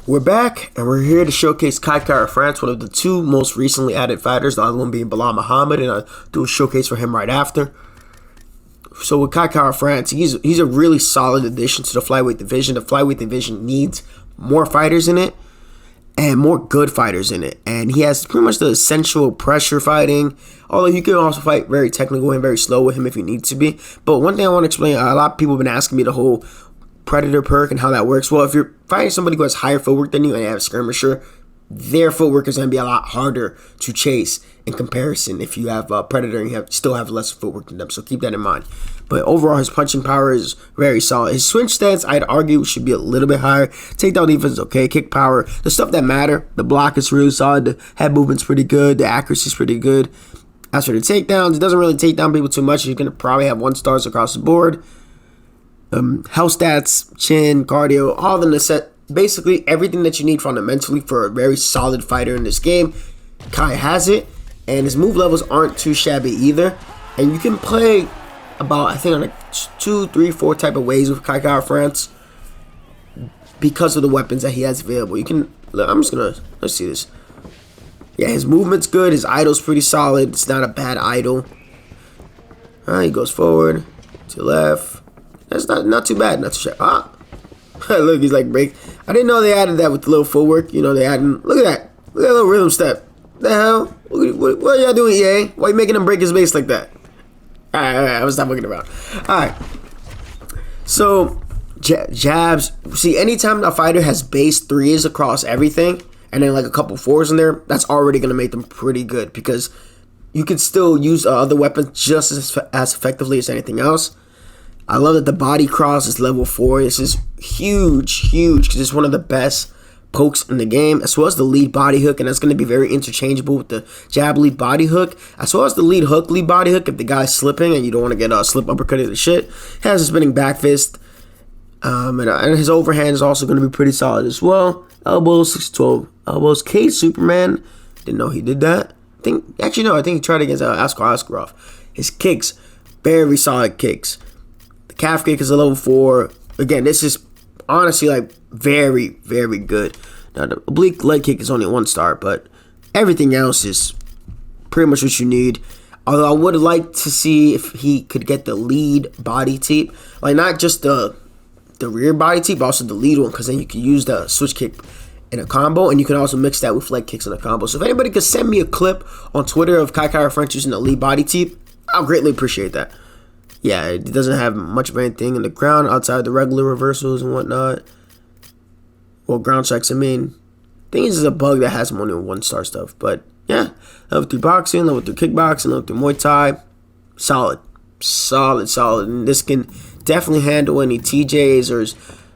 We're back, and we're here to showcase Kai Kara-France, one of the two most recently added fighters, the other one being Bilal Muhammad, and I'll do a showcase for him right after. So with Kai Kara-France, he's a really solid addition to the flyweight division. The flyweight division needs more fighters in it, and more good fighters in it. And he has pretty much the essential pressure fighting, although you can also fight very technical and very slow with him if you need to be. But one thing I want to explain, a lot of people have been asking me the whole Predator perk and how that works. Well, if you're fighting somebody who has higher footwork than you and you have a skirmisher, their footwork is going to be a lot harder to chase in comparison if you have a Predator and you still have less footwork than them. So keep that in mind. But overall, his punching power is very solid. His swing stance, I'd argue, should be a little bit higher. Takedown defense is okay. Kick power, the stuff that matter. The block is really solid. The head movement's pretty good. The accuracy is pretty good. As for the takedowns, it doesn't really take down people too much. You're going to probably have 1 stars across the board. Health stats, chin, cardio, all the basically everything that you need fundamentally for a very solid fighter in this game. Kai has it, and his move levels aren't too shabby either. And you can play about, I think, on like 2, 3, 4 type of ways with Kai Kara-France because of the weapons that he has available. You can, let's see this. Yeah, his movement's good. His idle's pretty solid. It's not a bad idle. All right, he goes forward to left. That's not too bad. Not too shabby. Ah. Look, he's like break. I didn't know they added that with the little footwork. You know, they added. Look at that. Look at that little rhythm step. The hell? What are y'all doing, EA? Why are you making him break his base like that? All right. I was not looking around. All right. So jabs. See, anytime a fighter has base 3s across everything, and then like a couple 4s in there, that's already gonna make them pretty good because you can still use other weapons just as effectively as anything else. I love that the body cross is level 4. This is huge because it's one of the best pokes in the game, as well as the lead body hook, and that's going to be very interchangeable with the jab lead body hook, as well as the lead hook lead body hook if the guy's slipping and you don't want to get a slip uppercutted to shit. He has a spinning back fist, and his overhand is also going to be pretty solid as well. Elbows, 6-12 elbows. Cage Superman, didn't know he did that. I think he tried against Askarov. His kicks, very solid kicks. Calf kick is a level 4. Again, this is honestly like very, very good. Now, the oblique leg kick is only 1 star, but everything else is pretty much what you need. Although I would like to see if he could get the lead body teep, like not just the rear body teep, but also the lead one, because then you can use the switch kick in a combo, and you can also mix that with leg kicks in a combo. So if anybody could send me a clip on Twitter of Kai Kara-France using the lead body teep, I'll greatly appreciate that. Yeah, it doesn't have much of anything in the ground outside the regular reversals and whatnot. Well, ground strikes, I mean. I think this is a bug that has more than 1 star stuff. But, yeah. Level 3 boxing, level 3 kickboxing, level 3 Muay Thai. Solid. And this can definitely handle any TJs or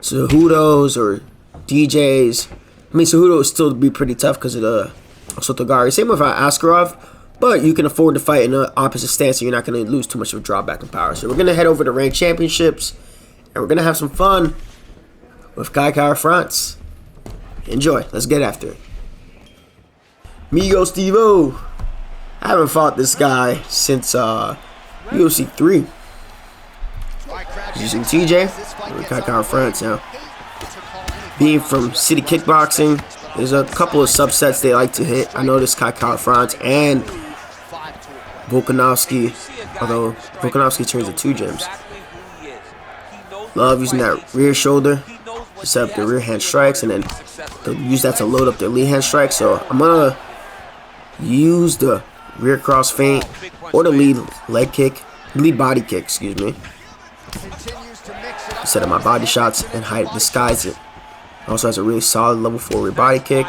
Cejudos or DJs. I mean, Cejudo will still be pretty tough because of the Sotogari. Same with Askarov. But you can afford to fight in the opposite stance, so you're not going to lose too much of a drawback in power. So we're going to head over to Ranked Championships, and we're going to have some fun with Kai Kara-France. Enjoy. Let's get after it. Migo Steve-O. I haven't fought this guy since UFC 3. Using TJ and Kai Kara-France now. Being from City Kickboxing, there's a couple of subsets they like to hit. I noticed Kai Kara-France and Volkanovski, although Volkanovski turns to 2 gems. Love using that rear shoulder to set up their rear hand strikes, and then they'll use that to load up their lead hand strikes. So I'm going to use the rear cross feint or the lead body kick, excuse me. Set up my body shots and disguise it. Also has a really solid level 4 rear body kick.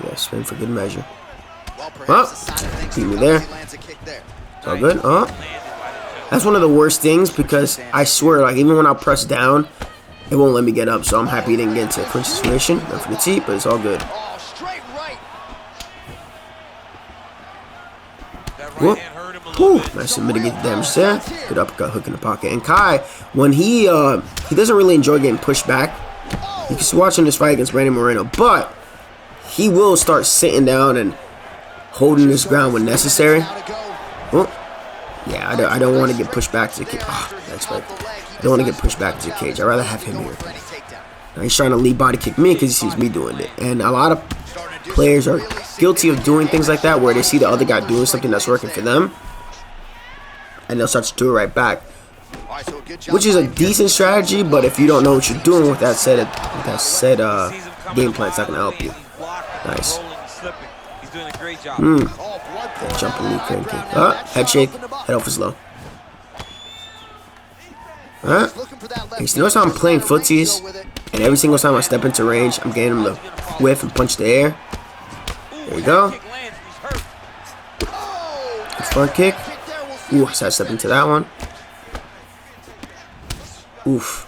Yeah, spin for good measure. Beat me there. It's all good. That's one of the worst things because I swear, like even when I press down, it won't let me get up. So I'm happy he didn't get into a clinch situation. Not for the teep, but it's all good. Whoop. Whew, nice to mitigate the damage there. Good uppercut hook in the pocket. And Kai, when he doesn't really enjoy getting pushed back. You can watch him this fight against Brandon Moreno, but he will start sitting down and holding his ground when necessary. Oh, yeah, I don't want to get pushed back to the cage. I don't want to get pushed back to the cage. I'd rather have him here. Now he's trying to lead body kick me because he sees me doing it. And a lot of players are guilty of doing things like that, where they see the other guy doing something that's working for them, and they'll start to do it right back, which is a decent strategy. But if you don't know what you're doing with that said game plan, it's not gonna help you. Nice. Jumping knee crane kick. Head shake. Head off is low. Okay, so notice how I'm playing footsies, and every single time I step into range, I'm getting him to whiff and punch the air. There we go. Good front kick. Ooh, I side step into that one. Oof.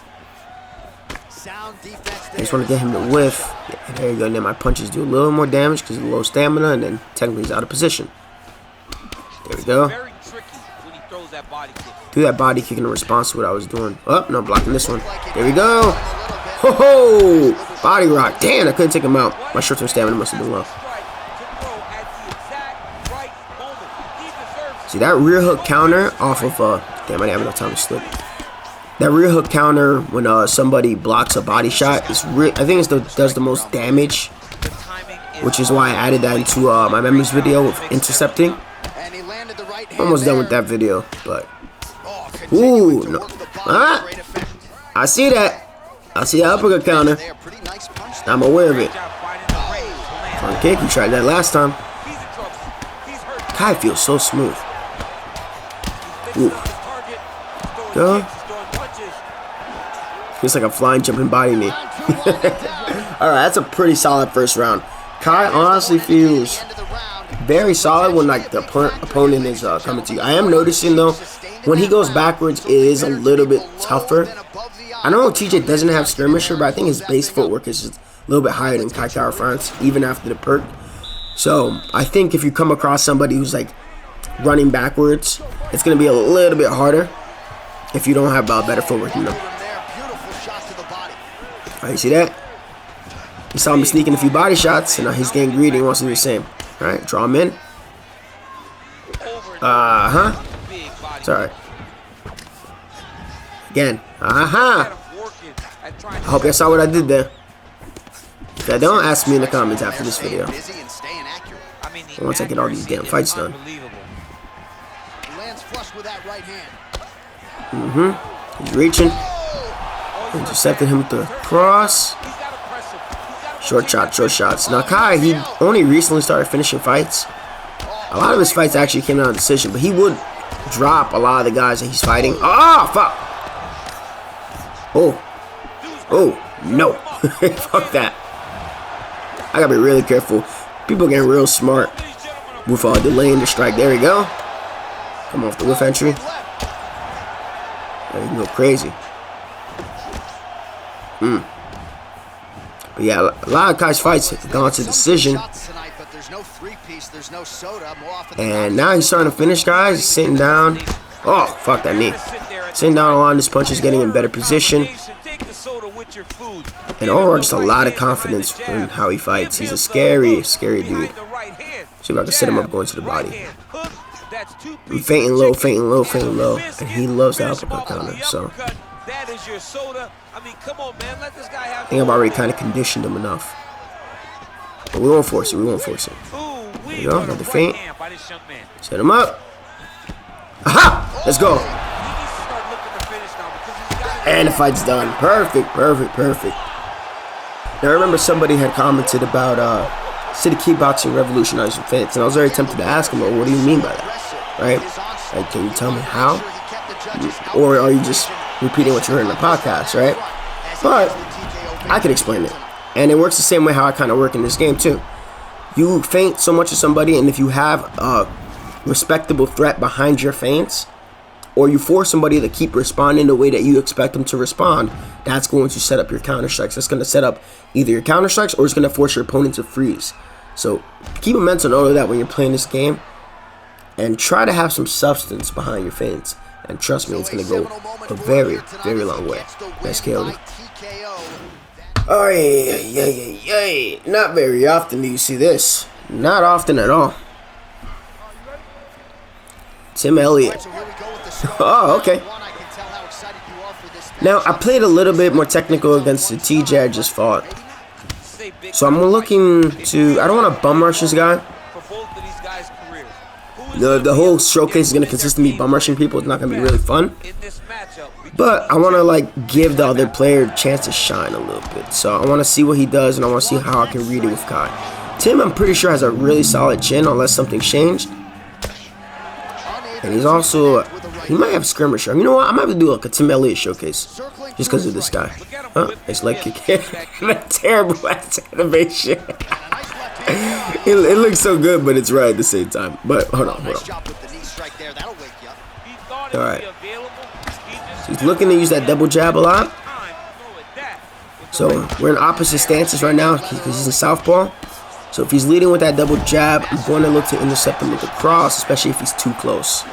I just want to get him to whiff. Yeah, there you go. And then my punches do a little more damage because of low stamina, and then technically he's out of position. There we go. Do that body kick in response to what I was doing. Oh, no, blocking this one. There we go. Ho ho! Body rock. Damn, I couldn't take him out. My short-term stamina must have been low. See, that rear hook counter off of, damn, I didn't have enough time to slip. That rear hook counter when somebody blocks a body shot is I think it does the most damage, which is why I added that into my memories video with intercepting. Almost done with that video, but ooh, no. I see that. I see the uppercut counter. I'm aware of it. Front kick, you tried that last time. Kai feels so smooth. Ooh. Go. Feels like a flying jumping body knee. Alright, that's a pretty solid first round. Kai honestly feels very solid when like the opponent is coming to you. I am noticing though, when he goes backwards, it is a little bit tougher. I know TJ doesn't have skirmisher, but I think his base footwork is just a little bit higher than Kai France, even after the perk. So I think if you come across somebody who's like running backwards, it's going to be a little bit harder if you don't have better footwork than them. Alright, you see that? You saw him sneaking a few body shots, and now he's getting greedy and wants to do the same. Alright, draw him in. It's alright. Again. I hope you saw what I did there. If I don't, ask me in the comments after this video. Once I get all these damn fights done. He's reaching. Intercepted him with the cross. Short shots. Now Kai, he only recently started finishing fights. A lot of his fights actually came down to decision, but he would drop a lot of the guys that he's fighting. Oh, fuck. Oh, no. Fuck that. I gotta be really careful. People getting real smart with delaying the strike. There we go. Come off the whiff entry. There you can go crazy. But yeah, a lot of Kai's fights have gone to decision. And now he's starting to finish guys. He's sitting down. Oh, fuck that knee. Sitting down a lot of his punches, getting in better position. And overall, just a lot of confidence in how he fights. He's a scary, scary dude. See if I can set him up going to the body. I'm fainting low. And he loves the uppercut counter, so I think I've already kind of conditioned him enough. But we won't force it. There you go, another feint. Set him up. Aha! Let's go. And the fight's done. Perfect. Now I remember somebody had commented about City Kickboxing revolutionizing feints, and I was very tempted to ask him, well, what do you mean by that? Right? Like, can you tell me how? Or are you just repeating what you heard in the podcast, right? But I could explain it. And it works the same way how I kind of work in this game too. You feint so much of somebody, and if you have a respectable threat behind your feints, or you force somebody to keep responding the way that you expect them to respond, that's going to set up your counter strikes. That's going to set up either your counter strikes or it's going to force your opponent to freeze. So keep a mental note of that when you're playing this game, and try to have some substance behind your feints. And trust me, it's going to go a very, very long way. Nice KO. Oh, yeah. Not very often do you see this. Not often at all. Tim Elliott. Oh, okay. Now, I played a little bit more technical against the TJ I just fought. So I'm looking to... I don't want to bum rush this guy. The whole showcase is going to consist of me bum rushing people. It's not going to be really fun. But I want to, like, give the other player a chance to shine a little bit. So I want to see what he does, and I want to see how I can read it with Kai. Tim, I'm pretty sure, has a really solid chin, unless something's changed. And he's also... he might have skirmisher. You know what? I might have to do like a Tim Elliott showcase. Just because of this guy. Huh? Nice leg kick. Terrible ass animation. It looks so good, but it's right at the same time. But hold on. Alright. So he's looking to use that double jab a lot. So we're in opposite stances right now because he's in southpaw. So if he's leading with that double jab, I'm going to look to intercept him with the cross, especially if he's too close.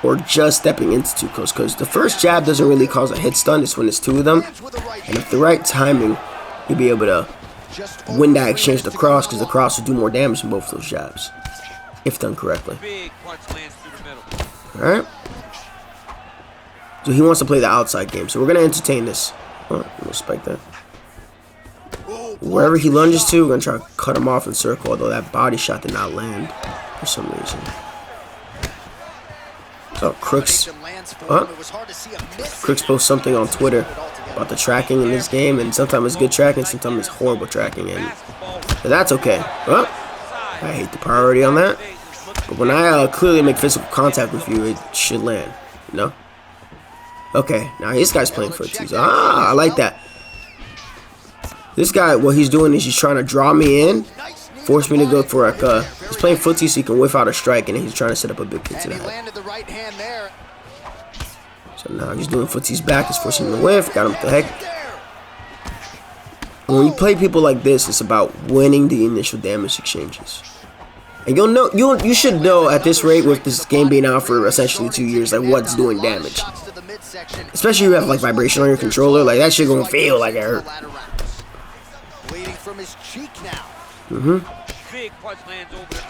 Or just stepping into too close, because the first jab doesn't really cause a hit stun. It's when it's two of them, and if the right timing, you'll be able to win that exchange the cross, because the cross will do more damage than both those jabs, if done correctly. All right. So he wants to play the outside game, so we're gonna entertain this. Oh, respect that. Wherever he lunges to, we're gonna try to cut him off in circle. Although that body shot did not land for some reason. So Crooks posts something on Twitter about the tracking in this game, and sometimes it's good tracking, sometimes it's horrible tracking, and that's okay. Well, I hate the priority on that, but when I clearly make physical contact with you, it should land, you know? Okay, now this guy's playing footsies. I like that. This guy, what he's doing is he's trying to draw me in, force me to go for a... he's playing footsie so he can whiff out a strike, and then he's trying to set up a big kick to the head. So now he's doing footsies back. He's forcing him to whiff. Got him with the heck. And when you play people like this, it's about winning the initial damage exchanges. And you'll know, you should know at this rate, with this game being out for essentially 2 years, like what's doing damage. Especially if you have like vibration on your controller, like that shit gonna feel like it hurt.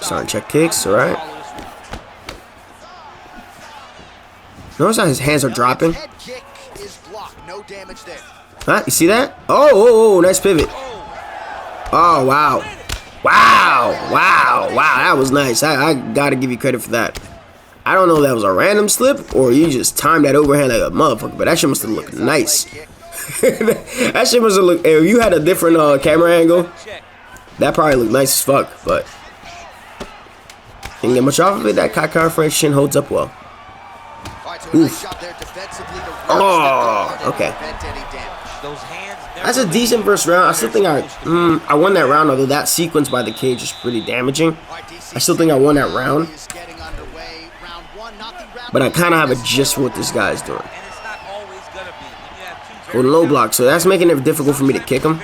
Starting check kicks, alright. Notice how his hands are dropping. Huh? You see that? Oh, nice pivot. Oh, wow. Wow, that was nice. I gotta give you credit for that. I don't know if that was a random slip or you just timed that overhand like a motherfucker, but that shit must have looked nice. That shit must have looked... If you had a different camera angle, that probably looked nice as fuck, but didn't get much off of it. That Kai French chin holds up well. Oof. Oh, okay. That's a decent first round. I still think I won that round, although that sequence by the cage is pretty damaging. I still think I won that round. But I kind of have a gist for what this guy is doing. Holding low block, so that's making it difficult for me to kick him.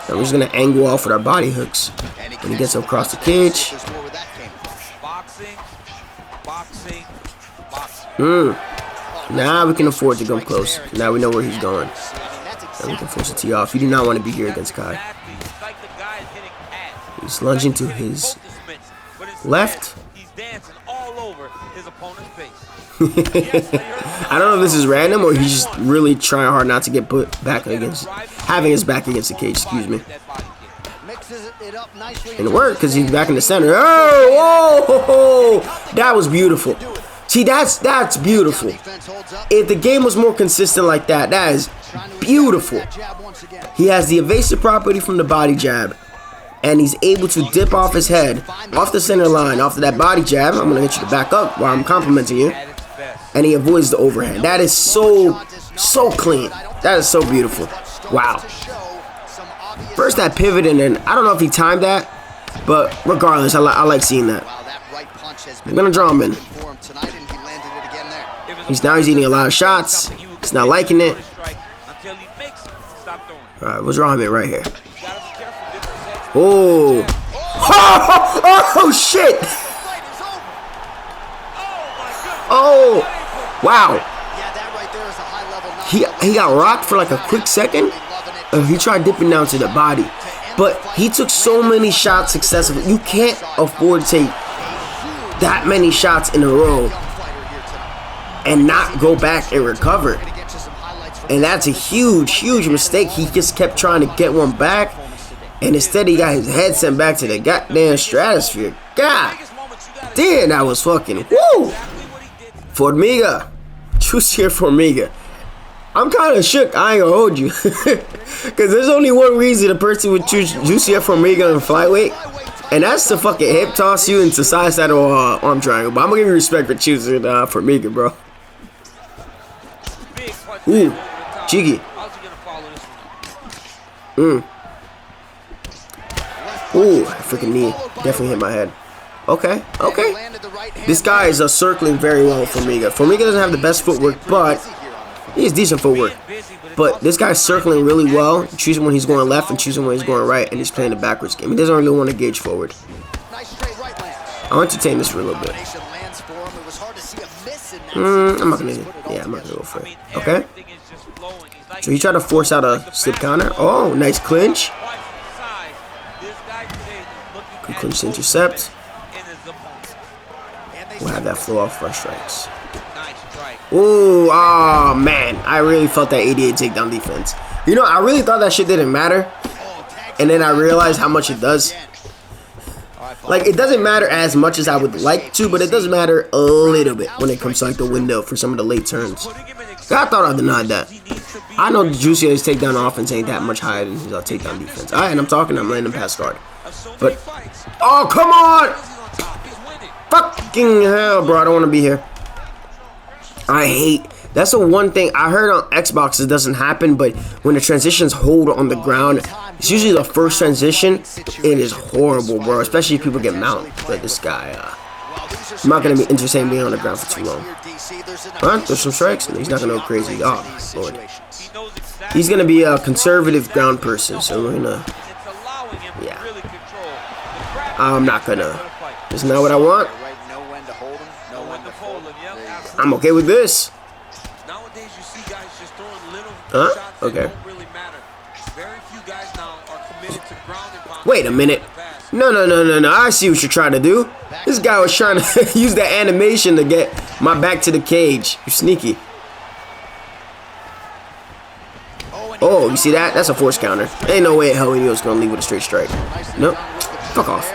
And we're just going to angle off with our body hooks. When he gets across the cage. Now we can afford to come close. Now we know where he's going. And we can force a tee off. You do not want to be here against Kai. He's lunging to his left. I don't know if this is random or he's just really trying hard not to get put back against, having his back against the cage, excuse me. And it worked because he's back in the center. Oh, that was beautiful. See, that's beautiful. If the game was more consistent like that, that is beautiful. He has the evasive property from the body jab, and he's able to dip off his head, off the center line, off of that body jab. I'm going to get you to back up while I'm complimenting you. And he avoids the overhand. That is so clean. That is so beautiful. Wow. First that pivot, and then I don't know if he timed that, but regardless, I like seeing that. I'm going to draw him in. He's eating a lot of shots. He's not liking it. Alright, we'll draw him in right here. Oh. Oh, shit. Oh. Wow. He got rocked for like a quick second. He tried dipping down to the body. But he took so many shots successfully. You can't afford to take that many shots in a row and not go back and recover. And that's a huge, huge mistake. He just kept trying to get one back, and instead he got his head sent back to the goddamn stratosphere. God damn, that was fucking woo! Formiga. Juicy Formiga. I'm kind of shook, I ain't gonna hold you. Because there's only one reason a person would choose Juicy Formiga in flyweight, and that's to fucking hip toss you into side saddle arm triangle. But I'm gonna give you respect for choosing Formiga, bro. Ooh, cheeky. Ooh, freaking knee. Definitely hit my head. Okay, okay. This guy is circling very well with Formiga. Formiga doesn't have the best footwork, but he has decent footwork. But this guy's circling really well, choosing when he's going left and choosing when he's going right, and he's playing the backwards game. He doesn't really want to gauge forward. I'll entertain this for a little bit. I'm not gonna go for it. Okay. So he tried to force out a slip counter. Oh, nice clinch. Good clinch to intercept. We'll have that flow off first strikes. Ooh, oh man, I really felt that 88 takedown defense. You know, I really thought that shit didn't matter, and then I realized how much it does. Like, it doesn't matter as much as I would like to, but it does matter a little bit when it comes to like the window for some of the late turns. I thought I denied that. I know the Juicy's takedown offense ain't that much higher than his takedown defense. Alright, and I'm letting him pass guard. But, oh, come on! Fucking hell, bro, I don't want to be here. I hate, that's the one thing I heard on Xbox, it doesn't happen, but when the transitions hold on the ground, it's usually the first transition. It is horrible, bro, especially if people get mounted. But this guy, I'm not going to be interested in being on the ground for too long. Alright, there's some strikes, and he's not going to go crazy. Oh, Lord. He's going to be a conservative ground person, so we're going to, yeah. I'm not going to, isn't that what I want? I'm okay with this. Huh? Okay. Wait a minute. No. I see what you're trying to do. This guy was trying to use that animation to get my back to the cage. You're sneaky. Oh, you see that? That's a force counter. Ain't no way in hell he was going to leave with a straight strike. Nope. Fuck off.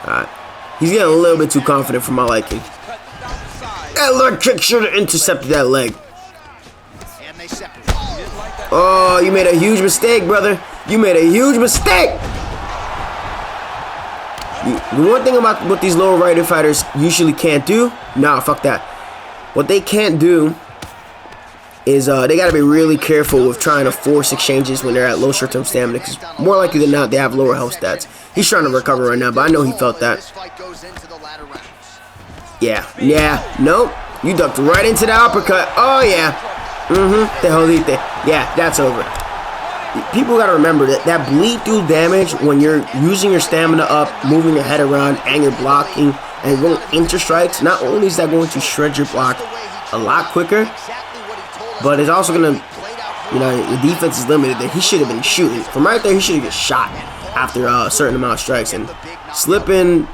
Alright. He's getting a little bit too confident for my liking. That leg kick should have intercepted that leg. Oh, you made a huge mistake, brother. You made a huge mistake. The one thing about what these lower righted fighters usually can't do, nah, fuck that. What they can't do is they got to be really careful with trying to force exchanges when they're at low short-term stamina, because more likely than not, they have lower health stats. He's trying to recover right now, but I know he felt that. Yeah, nope. You ducked right into the uppercut. Oh, yeah. The jodite. Yeah, that's over. People got to remember that bleed through damage when you're using your stamina up, moving your head around, and you're blocking and going into strikes. Not only is that going to shred your block a lot quicker, but it's also going to, you know, the defense is limited. That he should have been shooting. From right there, he should have just shot after a certain amount of strikes. And slipping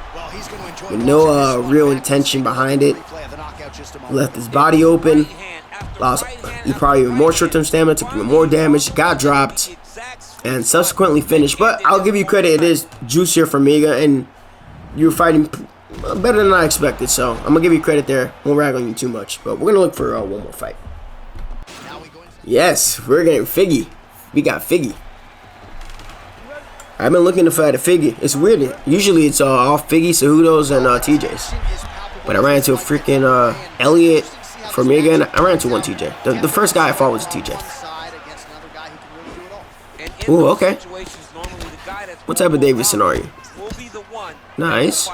with no real intention behind it. Left his body open. Lost he probably even more short-term stamina, took even more damage, got dropped, and subsequently finished. But I'll give you credit, it is juicier for Formiga, and you're fighting better than I expected, so I'm going to give you credit there. Won't rag on you too much, but we're going to look for one more fight. Yes, we're getting Figgy. We got Figgy. I've been looking to fight a Figgy. It's weird. Usually it's all Figgy, Cejudos, and TJs. But I ran into a freaking Elliott, Formiga, and I ran into one TJ. The first guy I fought was a TJ. Ooh, okay. What type of Deiveson are you? Nice.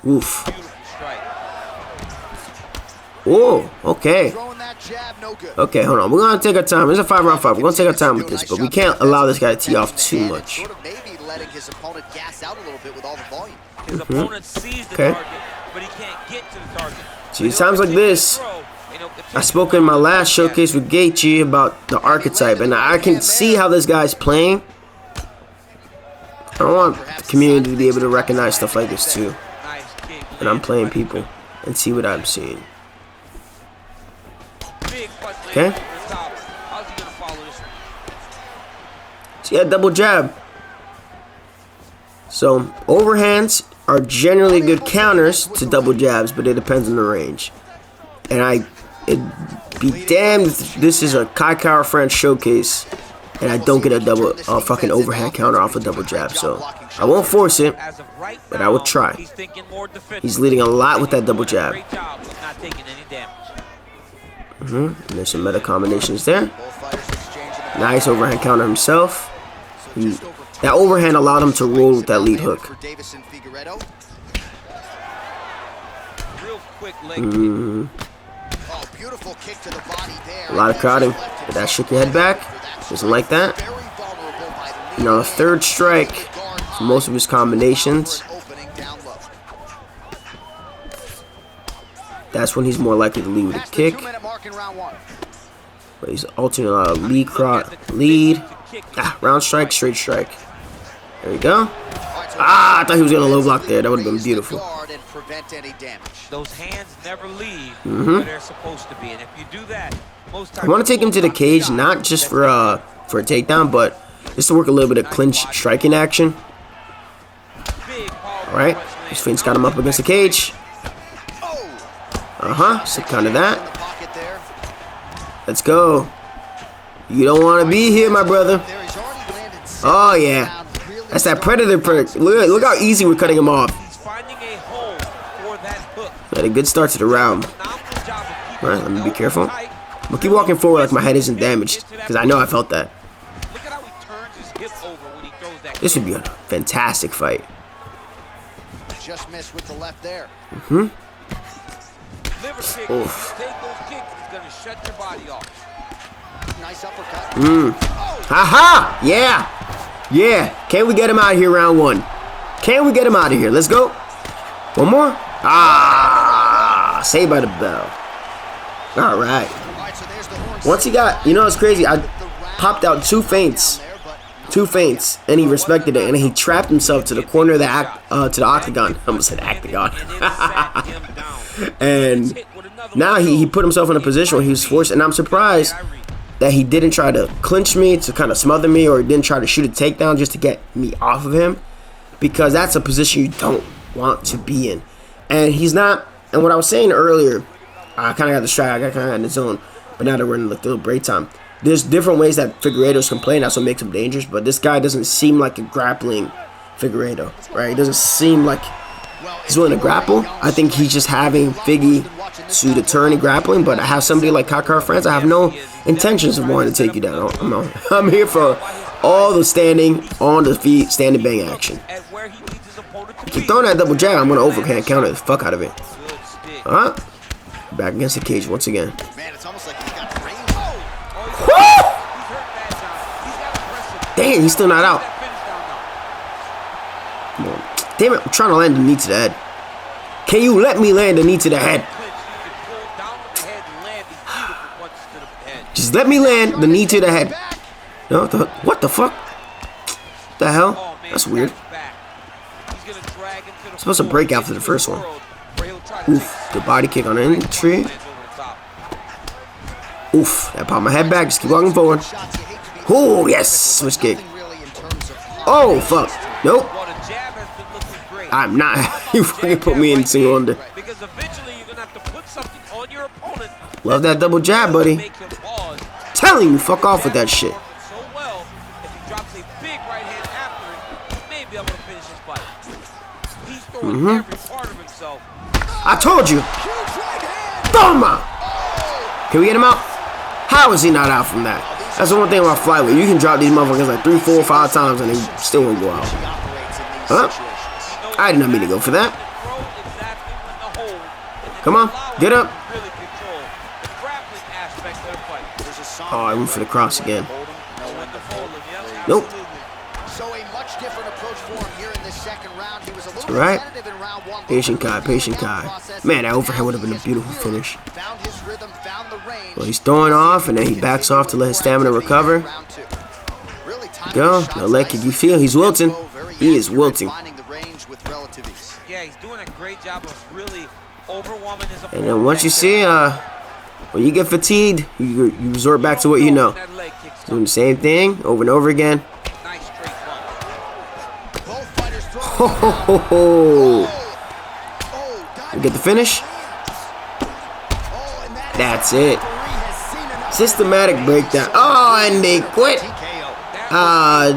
Oof. Oh, okay. Okay, hold on. We're going to take our time. It's a 5-round fight. We're going to take our time with this, but we can't allow this guy to tee off too much. Okay. See, times like this, I spoke in my last showcase with Gaethje about the archetype, and I can see how this guy's playing. I want the community to be able to recognize stuff like this too. and I'm playing people and see what I'm seeing. Okay. So yeah, double jab. So overhands are generally good counters to double jabs, but it depends on the range. And it'd be damned if this is a Kai Kara-France showcase and I don't get a fucking overhand counter off a double jab. So I won't force it, but I will try. He's leading a lot with that double jab. And there's some meta combinations there. Nice overhand counter himself. That overhand allowed him to roll with that lead hook. A lot of crowding. Did that shook your head back? Doesn't like that. You know, a third strike for most of his combinations. That's when he's more likely to lead with a kick. But he's alternating a lot of lead. Round strike, straight strike. There we go. I thought he was going to low block there. That would have been beautiful. Those hands never leave where they're supposed to be, and if you do that, I want to take him to the cage, not just for a takedown, but just to work a little bit of clinch striking action. All right, his feint's got him up against the cage. So kind of that. Let's go. You don't want to be here, my brother. Oh yeah, that's that predator perk. Look how easy we're cutting him off. Had a good start to the round. All right, let me be careful. I'm gonna keep walking forward like my head isn't damaged, because I know I felt that. This would be a fantastic fight. Just missed with the left there. Oof. Nice uppercut. Haha! Yeah! Yeah! Can we get him out of here round one? Can we get him out of here? Let's go. One more. Saved by the bell. All right. Once he got, you know, it's crazy. I popped out two feints, and he respected it, and he trapped himself to the corner of the octagon. I almost said octagon. And now he put himself in a position where he was forced, and I'm surprised that he didn't try to clinch me to kind of smother me, or didn't try to shoot a takedown just to get me off of him, because that's a position you don't want to be in. And he's not. And what I was saying earlier, I kind of got distracted. I kind of got in the zone. But now that we're in the little break time, there's different ways that Figueiredo's can play. That's what makes him dangerous. But this guy doesn't seem like a grappling Figueiredo, right? He doesn't seem like he's willing to grapple. I think he's just having Figgy to deter any grappling. But I have somebody like Kai Kara-France. I have no intentions of wanting to take you down. I'm here for all the standing on the feet, standing bang action. Keep throwing that double jab, I'm going to overhand counter the fuck out of it. Back against the cage once again. Man, it's almost like he's got range. Damn, he's still not out. Come on. Damn it, I'm trying to land the knee to the head. Can you let me land the knee to the head? Just let me land the knee to the head. No, what the fuck? The hell? That's weird. Supposed to break after the first one. Oof, good body kick on the entry. Oof, that popped my head back. Just keep walking forward. Oh, yes, switch kick. Oh, fuck. Nope. I'm not. You fucking put me in single under. Love that double jab, buddy. Telling you, fuck off with that shit. I told you. Toma. Can we get him out? How is he not out from that? That's the one thing about Flyweight. You can drop these motherfuckers like 3, 4, 5 times and they still won't go out. I did not mean to go for that. Come on, get up. Oh, I went for the cross again. Nope. All right. Patient Kai, patient Kai. Man, that overhead would have been a beautiful finish. Well, he's throwing off, and then he backs off to let his stamina recover. Go. No leg kick. You feel he's wilting. He is wilting. Yeah, he's doing a great job of really overwhelming his opponent. And then once you see, when you get fatigued, you resort back to what you know. Doing the same thing over and over again. Nice straight punch. Both fighters Ho, ho, ho, ho. You get the finish? That's it. Systematic breakdown. Oh, and they quit.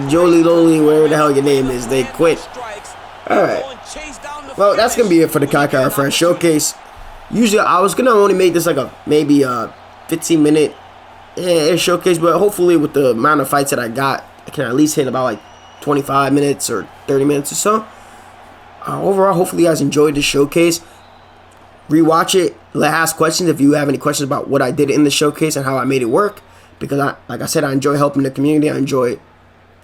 Jolie Loli, wherever the hell your name is, they quit. Alright. Well, that's going to be it for the Kai Kara France Showcase. Usually, I was going to only make this like a maybe 15-minute showcase, but hopefully with the amount of fights that I got, I can at least hit about like 25 minutes or 30 minutes or so. Overall, hopefully you guys enjoyed this showcase. Rewatch it. Ask questions if you have any questions about what I did in the showcase and how I made it work. Because, like I said, I enjoy helping the community. I enjoy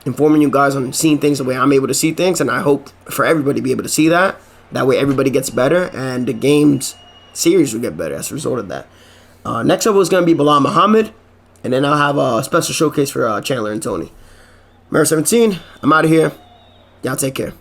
informing you guys on seeing things the way I'm able to see things. And I hope for everybody to be able to see that. That way everybody gets better and the game's series will get better as a result of that. Next up was going to be Bilal Muhammad. And then I'll have a special showcase for Chandler and Tony. Mary 17, I'm out of here. Y'all take care.